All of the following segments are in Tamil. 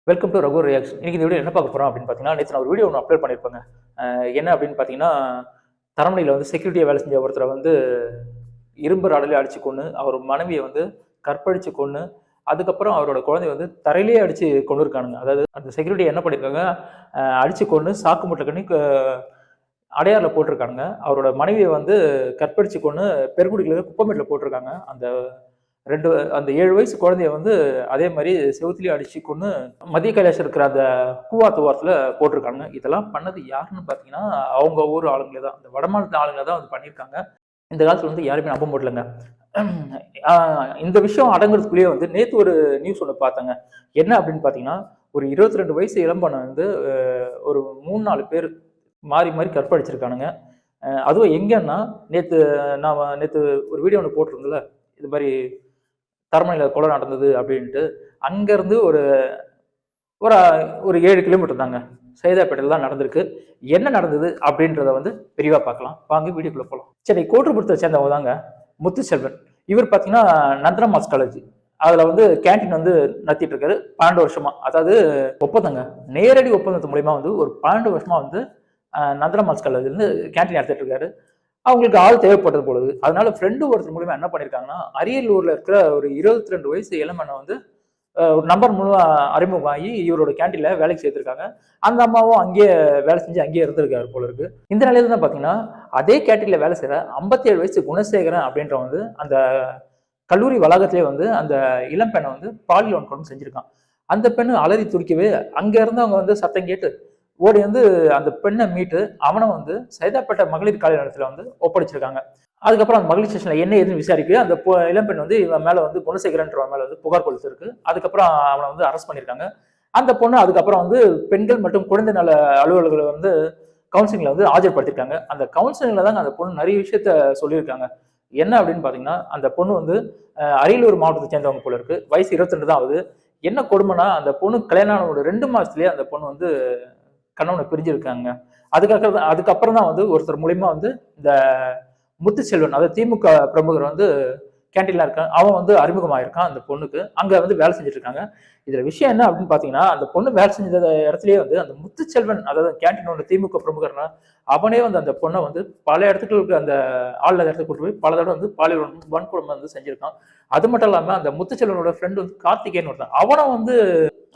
Welcome to Raghu reaction. இன்னைக்கு இந்த வீடியோ என்ன பார்க்க போறோம் அப்படின்னு பார்த்தீங்கன்னா, நேற்று நான் ஒரு வீடியோ ஒன்று அப்லோட் பண்ணியிருப்பேங்க. என்ன அப்படின்னு பார்த்தீங்கன்னா, தரமணியில் வந்து செக்யூரிட்டியாக வேலை செஞ்ச ஒருத்தரை வந்து இரும்பு ராடாலே அடிச்சு கொன்று, அவர் மனைவியை வந்து கற்பழிச்சு கொன்று, அதுக்கப்புறம் அவரோட குழந்தைய வந்து தரையிலேயே அடிச்சு கொண்டு இருக்கானுங்க. அதாவது அந்த செக்யூரிட்டி என்ன பண்ணியிருக்காங்க, அடிச்சு கொன்று சாக்கு மூட்டை கண்ணி அடையாறில் போட்டிருக்கானுங்க. அவரோட மனைவியை வந்து கற்பழிச்சு கொன்று பெருங்குடியில் குப்பமேட்டில் போட்டிருக்காங்க. அந்த 7 வயசு குழந்தைய வந்து அதே மாதிரி செவுத்துலேயே அடிச்சு கொண்டு மத்திய கைலாஷ் இருக்கிற அந்த கூவாத்து ஓரத்தில் போட்டிருக்காங்க. இதெல்லாம் பண்ணது யாருன்னு பார்த்தீங்கன்னா, அவங்க ஊர் ஆளுங்களே தான், அந்த வடமாநிலத்து ஆளுங்க தான் வந்து பண்ணியிருக்காங்க. இந்த காலத்தில் வந்து யாருமே நம்ப முடியலங்க. இந்த விஷயம் அடங்குறதுக்குள்ளேயே வந்து நேற்று ஒரு நியூஸ் ஒன்று பார்த்தேங்க. என்ன அப்படின்னு பார்த்தீங்கன்னா, ஒரு 22 வயசு இளம்பெண்ணை வந்து ஒரு 3-4 பேர் மாறி மாறி கற்பழிச்சிருக்கானுங்க. அதுவும் எங்கன்னா, நேற்று ஒரு வீடியோ ஒன்று போட்டிருந்தல, இது மாதிரி தரமணியில் கொலை நடந்தது அப்படின்ட்டு. அங்கேருந்து ஒரு ஒரு ஒரு 7 கிலோமீட்டர் தாங்க, சைதாப்பேட்டையில் தான் நடந்திருக்கு. என்ன நடந்தது அப்படின்றத வந்து விரிவாக பார்க்கலாம். வாங்க வீடியோக்குள்ளே போகலாம். சரி, கோட்டுப்புறத்தை சேர்ந்தவங்க தாங்க முத்துச்செல்வன். இவர் பார்த்தீங்கன்னா நந்தனமாஸ் காலேஜ், அதில் வந்து கேன்டீன் வந்து நடத்திட்டு இருக்காரு 12 வருஷமா. அதாவது ஒப்பந்தங்க, நேரடி ஒப்பந்தத்து மூலியமா வந்து ஒரு 12 வருஷமா வந்து நந்தனமாஸ் காலேஜ் வந்து கேன்டீன் நடத்திட்டு இருக்காரு. அவங்களுக்கு ஆள் தேவைப்பட்டது பொழுது, அதனால ஃப்ரெண்டு ஒருத்தர் மூலியமா என்ன பண்ணியிருக்காங்கன்னா, அரியலூர்ல இருக்கிற ஒரு 22 வயசு இளமனை வந்து ஒரு நம்பர் மூலமா அறிமுகமாகி இவரோட கேன்டீன்ல வேலைக்கு சேர்த்திருக்காங்க. அந்த அம்மாவும் அங்கேயே வேலை செஞ்சு அங்கேயே இருந்திருக்காரு போல இருக்கு. இந்த நிலையில தான் பாத்தீங்கன்னா, அதே கேன்டீன்ல வேலை செய்யற 57 வயசு குணசேகரன் அப்படின்ற வந்து அந்த கல்லூரி வளாகத்திலே வந்து அந்த இளம்பெண்ணை வந்து பாலியல் வன்கொடுமை செஞ்சிருக்கான். அந்த பெண்ணு அலறி துடிக்கவே அங்க இருந்தவங்க வந்து சத்தம் கேட்டு ஓடி வந்து அந்த பெண்ணை மீட்டு அவனை வந்து சைதாப்பேட்டை மகளிர் காலை நிலையத்துல வந்து ஒப்படைச்சிருக்காங்க. அதுக்கப்புறம் அந்த மகளிர் ஸ்டேஷன்ல என்ன ஏதுன்னு விசாரிக்க அந்த இளம்பெண் வந்து இவன் மேல வந்து குணசேகரன்ற மேல வந்து புகார் கொடுத்திருக்கு. அதுக்கப்புறம் அவனை வந்து அரெஸ்ட் பண்ணியிருக்காங்க. அந்த பொண்ணு அதுக்கப்புறம் வந்து பெண்கள் மற்றும் குழந்தை நல அலுவலர்களை வந்து கவுன்சிலிங்ல வந்து ஆஜர்படுத்திருக்காங்க. அந்த கவுன்சிலிங்ல தாங்க அந்த பொண்ணு நிறைய விஷயத்த சொல்லியிருக்காங்க. என்ன அப்படின்னு பாத்தீங்கன்னா, அந்த பொண்ணு வந்து அரியலூர் மாவட்டத்தை சேர்ந்தவங்க போல இருக்கு. வயசு 22 தான் ஆகுது. என்ன கொடுமைனா, அந்த பொண்ணு கல்யாணம் ஆன ஒரு 2 மாசத்துலயே அந்த பொண்ணு வந்து கணவனை பிரிஞ்சிருக்காங்க. அதுக்கப்புறம் தான் வந்து ஒருத்தர் மூலியமா வந்து இந்த முத்துச்செல்வன், அதாவது திமுக பிரமுகர் வந்து கேன்டீன்ல இருக்கான், அவன் வந்து அறிமுகமாயிருக்கான் அந்த பொண்ணுக்கு. அங்க வந்து வேலை செஞ்சுட்டு இருக்காங்க. இதுல விஷயம் என்ன அப்படின்னு பாத்தீங்கன்னா, அந்த பொண்ணு வேலை செஞ்ச இடத்துலயே வந்து அந்த முத்துச்செல்வன், அதாவது கேன்டீனோட திமுக பிரமுகர்னா, அவனே வந்து அந்த பொண்ணை வந்து பல இடத்துக்கு அந்த ஆள் இடத்துக்கு கூட்டு போய் பல தடவை வந்து பாலியல் வன்கொடுமை வந்து செஞ்சிருக்கான். அது மட்டும் இல்லாம அந்த முத்துச்செல்வனோட ஃப்ரெண்ட் வந்து கார்த்திகேயன் ஒருத்தன், அவனும் வந்து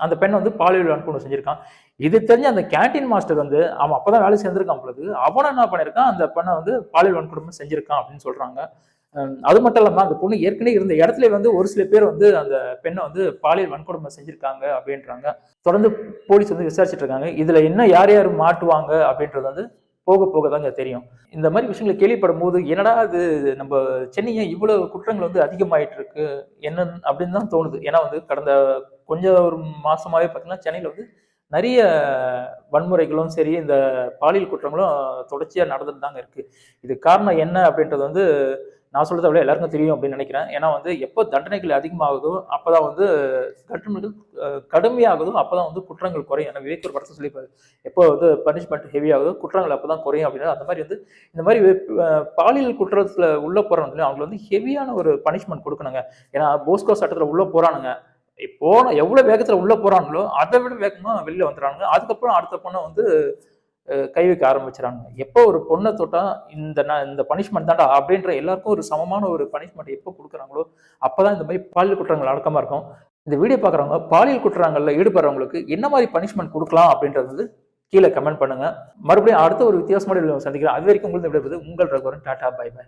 அந்த பெண்ணை வந்து பாலியல் வன்கொடுமை செஞ்சிருக்கான். இது தெரிஞ்ச அந்த கேன்டீன் மாஸ்டர் வந்து அவன் அப்பதான் வேலை சேர்ந்திருக்கான் பொழுது, அவனை என்ன பண்ணிருக்கான், அந்த பெண்ணை வந்து பாலியல் வன்கொடுமை செஞ்சிருக்கான் அப்படின்னு சொல்றாங்க. அது மட்டும் இல்லாம அந்த பொண்ணு ஏற்கனவே இருந்த இடத்துல வந்து ஒரு சில பேர் வந்து அந்த பெண்ணை வந்து பாலியல் வன்கொடுமை செஞ்சிருக்காங்க அப்படின்றாங்க. தொடர்ந்து போலீஸ் வந்து விசாரிச்சுட்டு இருக்காங்க. இதுல என்ன யார் யார் மாட்டுவாங்க அப்படின்றது வந்து போக போக தாங்க தெரியும். இந்த மாதிரி விஷயங்களை கேள்விப்படும் போது, என்னடா இது நம்ம சென்னையை இவ்வளவு குற்றங்கள் வந்து அதிகமாயிட்டு இருக்கு என்ன அப்படின்னு தான் தோணுது. ஏன்னா வந்து கடந்த கொஞ்சம் ஒரு மாசமாவே பார்த்தீங்கன்னா, சென்னையில வந்து நிறைய வன்முறைகளும் சரி, இந்த பாலியல் குற்றங்களும் தொடர்ச்சியா நடந்துட்டு தாங்க இருக்கு. இது காரணம் என்ன அப்படின்றது வந்து நான் சொல்றதை விட எல்லாருக்கும் தெரியும் அப்படின்னு நினைக்கிறேன். ஏன்னா வந்து எப்போ தண்டனைகள் அதிகமாகுதோ அப்பதான் வந்து கட்டுமைகள் கடுமையாகுதோ அப்பதான் வந்து குற்றங்கள் குறையும். ஏன்னா விவேக் ஒரு படத்தை சொல்லியிருப்பாரு, எப்போ வந்து பனிஷ்மெண்ட் ஹெவி ஆகுதோ குற்றங்கள் அப்பதான் குறையும் அப்படின்னு. அந்த மாதிரி வந்து இந்த மாதிரி பாலியல் குற்றத்துல உள்ள போறவங்க அவங்களுக்கு வந்து ஹெவியான ஒரு பனிஷ்மெண்ட் கொடுக்கணுங்க. ஏன்னா போஸ்கோ சட்டத்துல உள்ள போறானுங்க, போன எவ்வளவு வேகத்துல உள்ள போறாங்களோ அதை விட வேகமா வெளியில வந்துடுறாங்க. அதுக்கப்புறம் அடுத்த பொண்ணை வந்து கை வைக்க ஆரம்பிச்சுறாங்க. எப்போ ஒரு பொண்ணை தொட்டா இந்த பனிஷ்மெண்ட் தான்டா அப்படின்ற எல்லாருக்கும் ஒரு சமமான ஒரு பனிஷ்மெண்ட் எப்போ கொடுக்குறாங்களோ அப்பதான் இந்த மாதிரி பாலியல் குற்றங்கள் அடக்கமா இருக்கும். இந்த வீடியோ பார்க்குறவங்க பாலியல் குற்றங்கள்ல ஈடுபடுறவங்களுக்கு என்ன மாதிரி பனிஷ்மெண்ட் கொடுக்கலாம் அப்படின்றது வந்து கீழே கமெண்ட் பண்ணுங்க. மறுபடியும் அடுத்த ஒரு வித்தியாசமான சந்திக்கிறேன். அது வரைக்கும் உங்களுக்கு விடைபெறுவது உங்கள் ரகுவரன். Tata, by by.